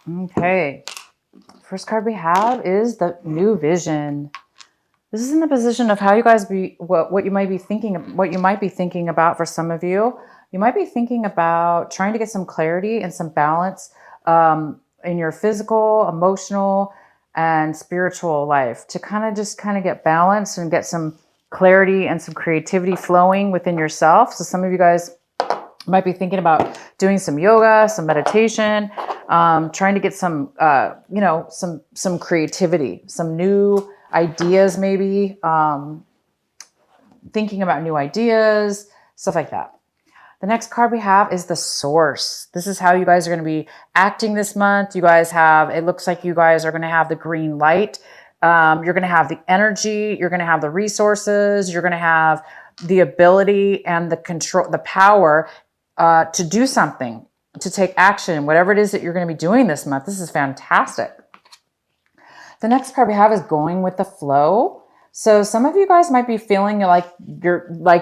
Okay. First card we have is the new vision. This is in the position of how you guys what you might be thinking about for some of you. You might be thinking about trying to get some clarity and some balance in your physical, emotional, and spiritual life to kind of get balance and get some clarity and some creativity flowing within yourself. So some of you guys might be thinking about doing some yoga, some meditation, trying to get some, some creativity, some new ideas, maybe thinking about new ideas, stuff like that. The next card we have is the Source. This is how you guys are going to be acting this month. It looks like you guys are going to have the green light. You're going to have the energy. You're going to have the resources. You're going to have the ability and the control, the power to do something, to take action, whatever it is that you're going to be doing this month. This is fantastic. The next card we have is going with the flow. So some of you guys might be feeling like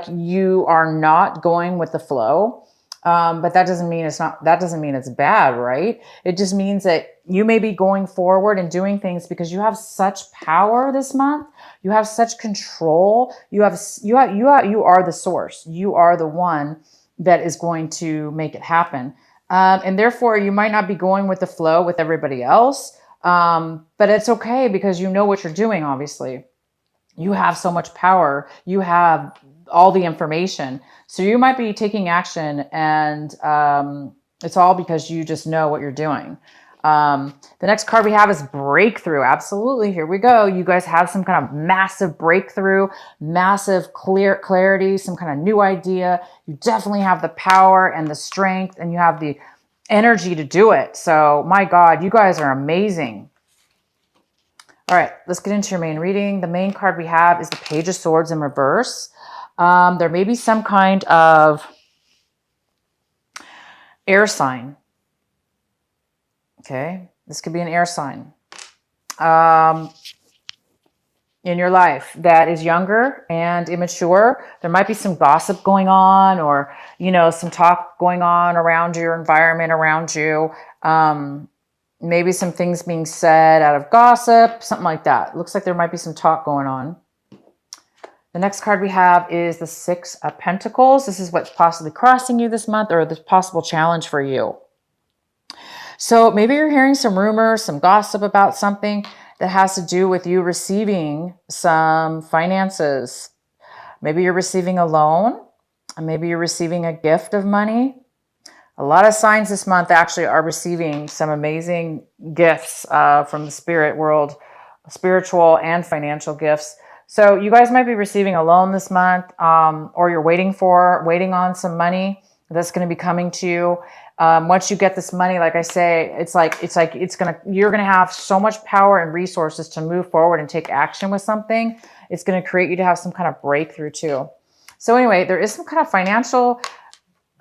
you are not going with the flow. But that doesn't mean it's bad, right? It just means that you may be going forward and doing things because you have such power this month. You have such control. You are the source. You are the one that is going to make it happen. And therefore you might not be going with the flow with everybody else. But it's okay because you know what you're doing, obviously. You have so much power. You have all the information. So you might be taking action and it's all because you just know what you're doing. The next card we have is breakthrough. Absolutely. Here we go. You guys have some kind of massive breakthrough, massive clarity, some kind of new idea. You definitely have the power and the strength and you have the energy to do it. So my God, you guys are amazing. All right, let's get into your main reading. The main card we have is the Page of Swords in reverse. There may be some kind of air sign. Okay, this could be an air sign in your life that is younger and immature. There might be some gossip going on or, some talk going on around your environment, around you. Maybe some things being said out of gossip, something like that. It looks like there might be some talk going on. The next card we have is the Six of Pentacles. This is what's possibly crossing you this month or the possible challenge for you. So maybe you're hearing some rumors, some gossip about something that has to do with you receiving some finances. Maybe you're receiving a loan, and maybe you're receiving a gift of money. A lot of signs this month actually are receiving some amazing gifts from the spirit world, spiritual and financial gifts. So you guys might be receiving a loan this month, or you're waiting on some money that's going to be coming to you. Once you get this money, like I say, you're going to have so much power and resources to move forward and take action with something. It's going to create you to have some kind of breakthrough too. So anyway, there is some kind of financial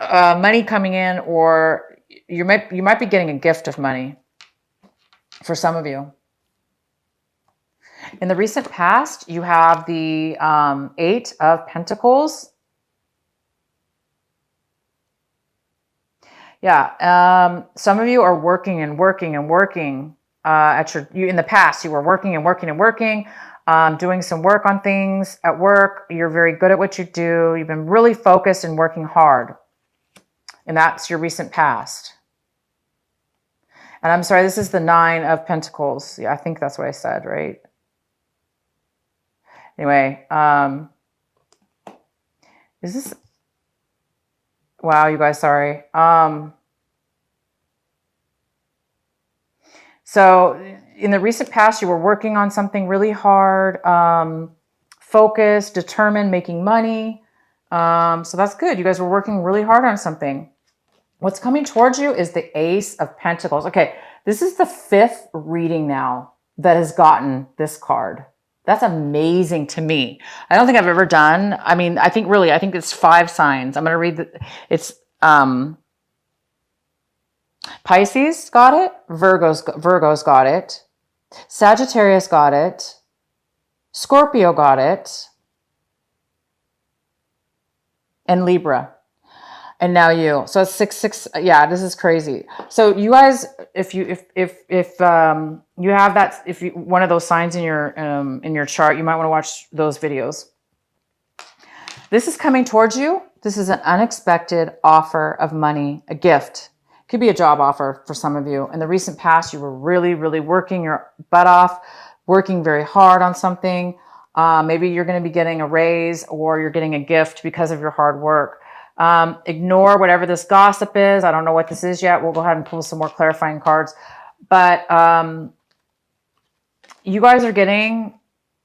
money coming in, or you might be getting a gift of money for some of you. In the recent past, you have the Eight of Pentacles. Yeah, some of you are working and working and working in the past. You were working and working and working, doing some work on things at work. You're very good at what you do. You've been really focused and working hard. And that's your recent past. And I'm sorry, this is the Nine of Pentacles. Yeah, I think that's what I said, right? Anyway, is this... Wow, you guys, sorry. So in the recent past, you were working on something really hard, focused, determined, making money. So that's good. You guys were working really hard on something. What's coming towards you is the Ace of Pentacles. Okay, this is the 5th reading now that has gotten this card. That's amazing to me. I don't think I've ever done. I think it's 5 signs. I'm going to read it's Pisces got it. Virgo's got it. Sagittarius got it. Scorpio got it. And Libra. And now you. So it's 6, 6. Yeah, this is crazy. So you guys, if you you have that, if you one of those signs in your chart, you might want to watch those videos. This is coming towards you. This is an unexpected offer of money, a gift. Could be a job offer for some of you. In the recent past, you were really, really working your butt off, working very hard on something. Maybe you're going to be getting a raise or you're getting a gift because of your hard work. Ignore whatever this gossip is. I don't know what this is yet. We'll go ahead and pull some more clarifying cards. But you guys are getting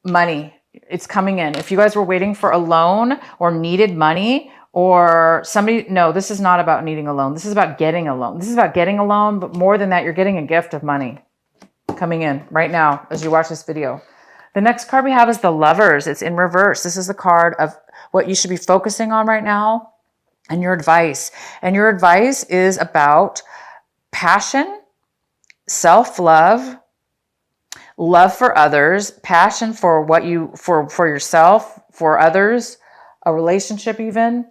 money. It's coming in. If you guys were waiting for a loan or needed money or somebody, no, this is not about needing a loan. This is about getting a loan. This is about getting a loan, but more than that, you're getting a gift of money coming in right now as you watch this video. The next card we have is the Lovers. It's in reverse. This is the card of what you should be focusing on right now and your advice. And your advice is about passion, self-love, love for others, passion for what you, for yourself, for others, a relationship even.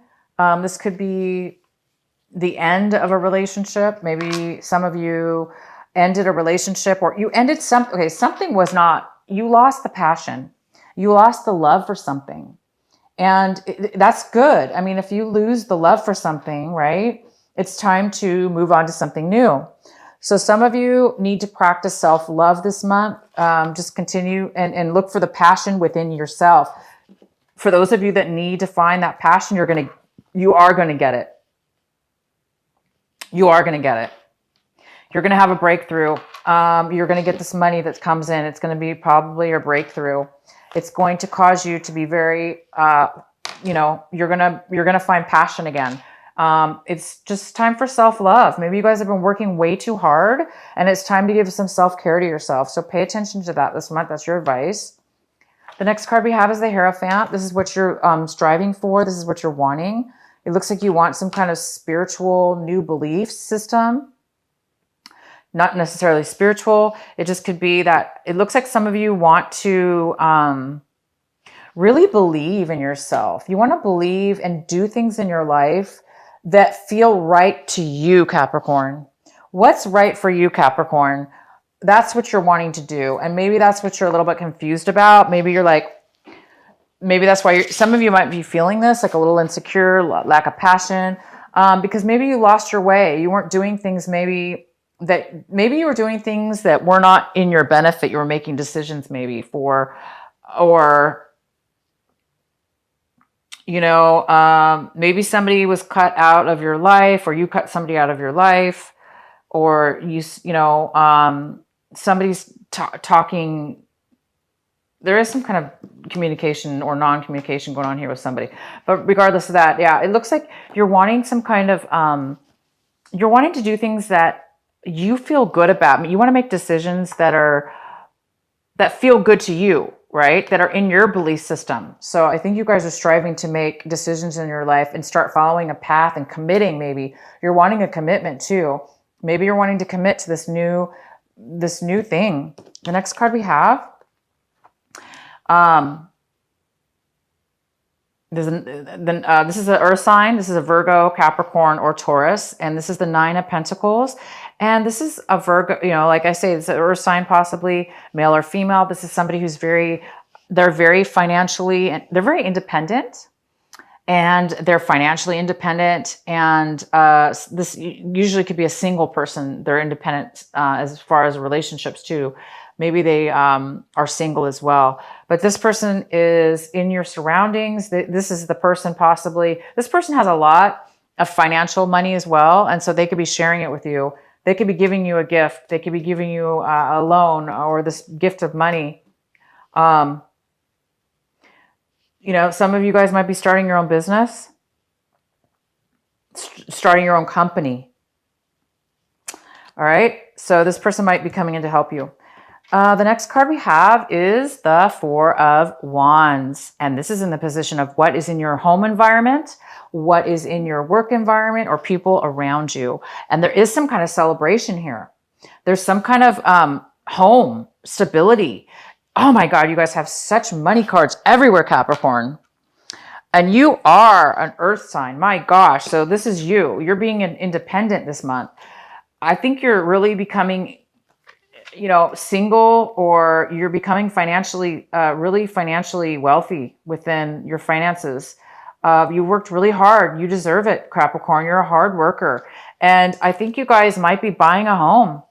This could be the end of a relationship. Maybe some of you ended a relationship or you ended something. Okay, something was not, you lost the passion. You lost the love for something. And that's good. I mean, if you lose the love for something, right, it's time to move on to something new. So some of you need to practice self-love this month. Just continue and look for the passion within yourself. For those of you that need to find that passion, you are going to get it. You are going to get it. You're going to have a breakthrough. You're going to get this money that comes in. It's going to be probably your breakthrough. It's going to cause you to be very, you're going to find passion again. It's just time for self-love. Maybe you guys have been working way too hard and it's time to give some self-care to yourself. So pay attention to that this month. That's your advice. The next card we have is the Hierophant. This is what you're striving for. This is what you're wanting. It looks like you want some kind of spiritual new belief system. Not necessarily spiritual. It just could be that it looks like some of you want to really believe in yourself. You want to believe and do things in your life that feel right to you, Capricorn. What's right for you, Capricorn? That's what you're wanting to do. And maybe that's what you're a little bit confused about. Maybe you're like, maybe that's why some of you might be feeling this, like a little insecure, lack of passion, because maybe you lost your way. You weren't doing things maybe you were doing things that were not in your benefit. You were making decisions maybe for, or, maybe somebody was cut out of your life or you cut somebody out of your life or somebody's talking. There is some kind of communication or non-communication going on here with somebody. But regardless of that, yeah, it looks like you're wanting some kind of, you're wanting to do things that you feel good about. You want to make decisions that feel good to you, right? That are in your belief system. So I think you guys are striving to make decisions in your life and start following a path and committing. Maybe you're wanting a commitment too. Maybe you're wanting to commit to this new thing. The next card we have, this is an earth sign. This is a Virgo, Capricorn, or Taurus. And this is the 9 of Pentacles. And this is a Virgo, like I say, it's an earth sign, possibly male or female. This is somebody who's they're very financially, they're very independent. And they're financially independent. And this usually could be a single person. They're independent as far as relationships too. Maybe they are single as well. But this person is in your surroundings. This is the person possibly. This person has a lot of financial money as well. And so they could be sharing it with you. They could be giving you a gift. They could be giving you a loan or this gift of money. Some of you guys might be starting your own business, starting your own company. All right. So this person might be coming in to help you. The next card we have is the 4 of Wands. And this is in the position of what is in your home environment, what is in your work environment, or people around you. And there is some kind of celebration here. There's some kind of home stability. Oh my God, you guys have such money cards everywhere, Capricorn. And you are an earth sign. My gosh. So this is you. You're being independent this month. I think you're really becoming, you know, single, or you're becoming financially, really financially wealthy within your finances. You worked really hard. You deserve it, Capricorn. You're a hard worker. And I think you guys might be buying a home.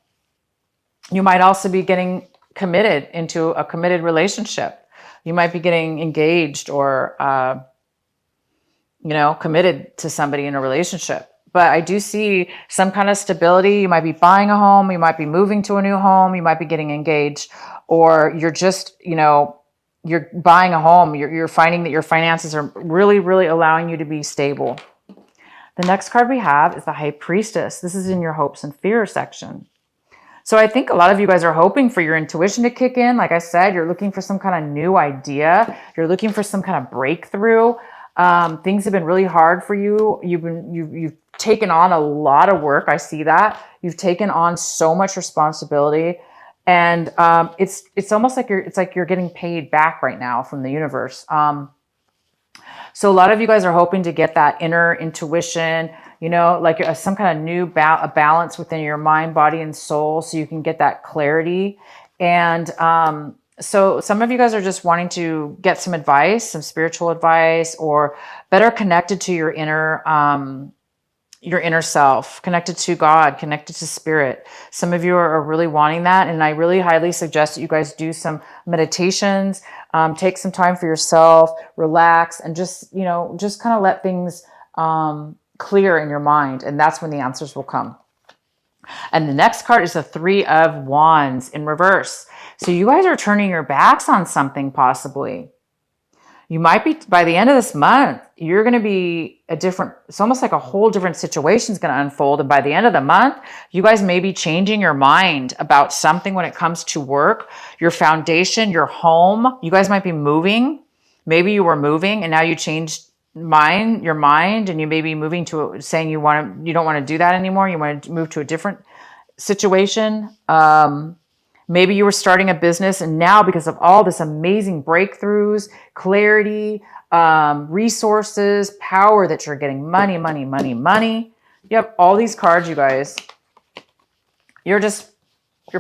You might also be getting committed into a committed relationship. You might be getting engaged or, you know, committed to somebody in a relationship. But I do see some kind of stability. You might be buying a home. You might be moving to a new home. You might be getting engaged, or you're just, you know, you're buying a home. You're finding that your finances are really, really allowing you to be stable. The next card we have is the High Priestess. This is in your hopes and fears section. So I think a lot of you guys are hoping for your intuition to kick in. Like I said, you're looking for some kind of new idea. You're looking for some kind of breakthrough. Things have been really hard for you. You've taken on a lot of work. I see that. You've taken on so much responsibility, and it's almost like you're getting paid back right now from the universe. So a lot of you guys are hoping to get that inner intuition, you know, like some kind of new balance within your mind, body, and soul, so you can get that clarity. And so some of you guys are just wanting to get some advice, some spiritual advice, or better connected to your inner self, connected to God, connected to spirit. Some of you are really wanting that. And I really highly suggest that you guys do some meditations, take some time for yourself, relax, and just, you know, just kind of let things clear in your mind. And that's when the answers will come. And the next card is the Three of Wands in reverse. So you guys are turning your backs on something possibly. You might be, by the end of this month, you're going to be it's almost like a whole different situation is going to unfold. And by the end of the month, you guys may be changing your mind about something when it comes to work, your foundation, your home. You guys might be moving. Maybe you were moving and now you changed your mind, and you may be moving to saying you don't want to do that anymore. You want to move to a different situation. Maybe you were starting a business, and now because of all this amazing breakthroughs, clarity, resources, power that you're getting, money. You have all these cards, you guys. Your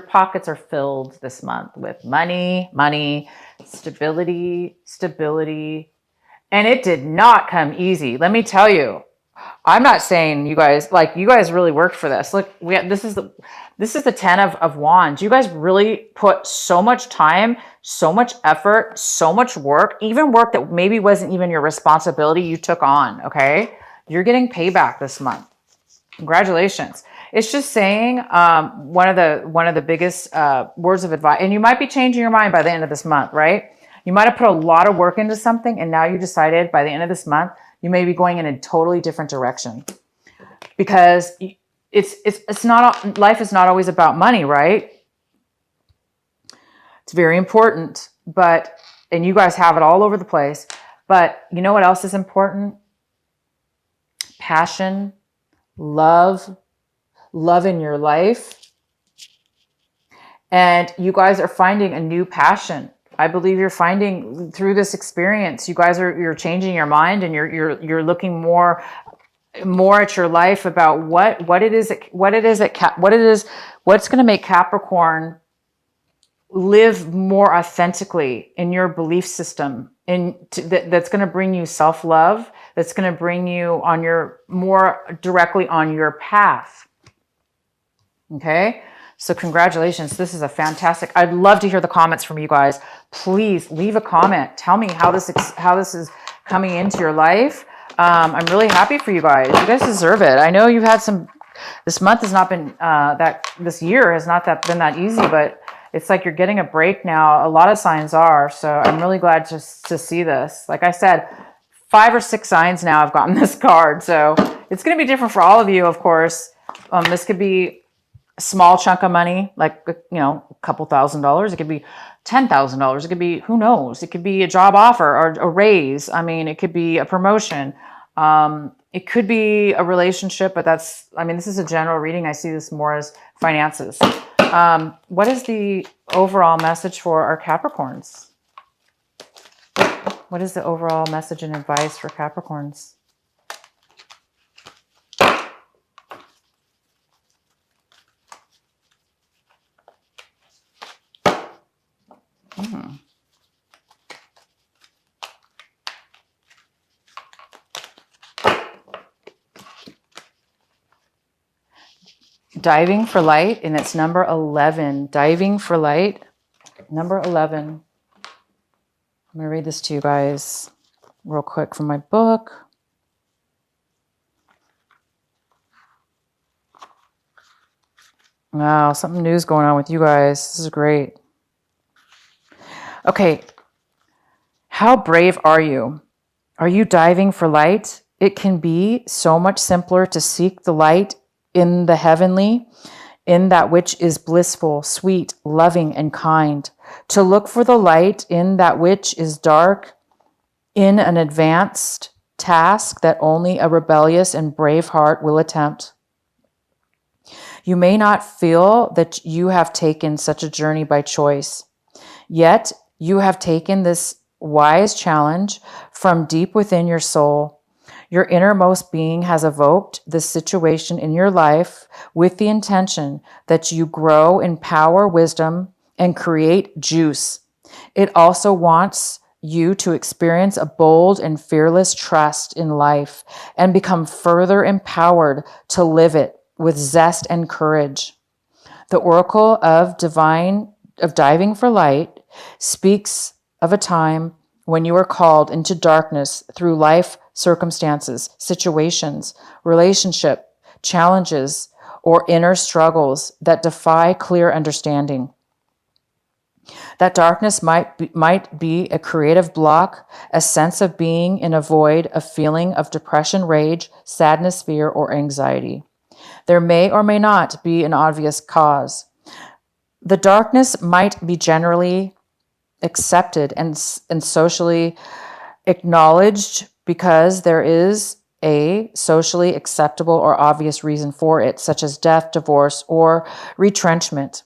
pockets are filled this month with money, stability. And it did not come easy. Let me tell you. I'm not saying you guys really worked for this. Look, this is the 10 of Wands. You guys really put so much time, so much effort, so much work, even work that maybe wasn't even your responsibility, you took on, okay? You're getting payback this month. Congratulations. It's just saying one of the biggest words of advice, and you might be changing your mind by the end of this month, right? You might have put a lot of work into something, and now you decided by the end of this month, you may be going in a totally different direction, because it's not, life is not always about money, right? It's very important, and you guys have it all over the place, but you know what else is important? Passion, love in your life. And you guys are finding a new passion. I believe you're finding through this experience, you're changing your mind, and you're looking more at your life about what's going to make Capricorn live more authentically in your belief system, that's going to bring you self-love, that's going to bring you more directly on your path. Okay. So congratulations. This is a fantastic, I'd love to hear the comments from you guys. Please leave a comment. Tell me how this is coming into your life. I'm really happy for you guys. You guys deserve it. I know you've had this month has not been, this year has not been that easy, but it's like you're getting a break now. A lot of signs are. So I'm really glad to see this. Like I said, 5 or 6 signs now I've gotten this card. So it's going to be different for all of you, of course. This could be a small chunk of money, like, you know, a couple $1,000s. It could be $10,000. It could be, who knows? It could be a job offer or a raise. I mean, it could be a promotion. It could be a relationship, but this is a general reading. I see this more as finances. What is the overall message for our Capricorns? What is the overall message and advice for Capricorns? Diving for light, and it's number 11. Diving for light, number 11. I'm going to read this to you guys real quick from my book. Wow, something new is going on with you guys. This is great. Okay. How brave are you? Are you diving for light? It can be so much simpler to seek the light in the heavenly, in that which is blissful, sweet, loving, and kind. To look for the light in that which is dark, in an advanced task that only a rebellious and brave heart will attempt. You may not feel that you have taken such a journey by choice, yet you have taken this wise challenge from deep within your soul. Your innermost being has evoked this situation in your life with the intention that you grow in power, wisdom, and create juice. It also wants you to experience a bold and fearless trust in life and become further empowered to live it with zest and courage. The oracle of diving for light speaks of a time when you are called into darkness through life circumstances, situations, relationship, challenges, or inner struggles that defy clear understanding. That darkness might be a creative block, a sense of being in a void, a feeling of depression, rage, sadness, fear, or anxiety. There may or may not be an obvious cause. The darkness might be generally accepted and socially acknowledged because there is a socially acceptable or obvious reason for it, such as death, divorce, or retrenchment.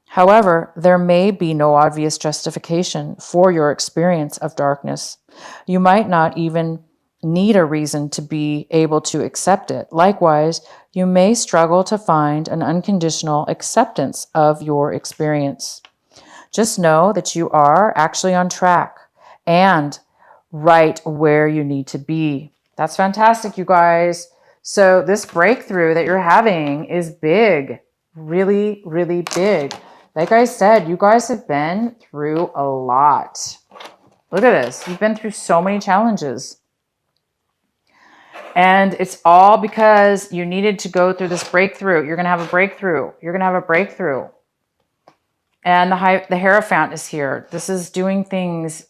However, there may be no obvious justification for your experience of darkness. You might not even need a reason to be able to accept it. Likewise, you may struggle to find an unconditional acceptance of your experience. Just know that you are actually on track and right where you need to be. That's fantastic, you guys. So this breakthrough that you're having is big, really, really big. Like I said, you guys have been through a lot. Look at this. You've been through so many challenges. And it's all because you needed to go through this breakthrough. You're going to have a breakthrough. You're going to have a breakthrough. And the Hierophant is here. This is doing things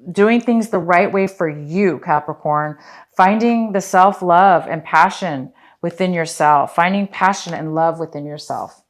the right way for you, Capricorn. Finding the self-love and passion within yourself. Finding passion and love within yourself.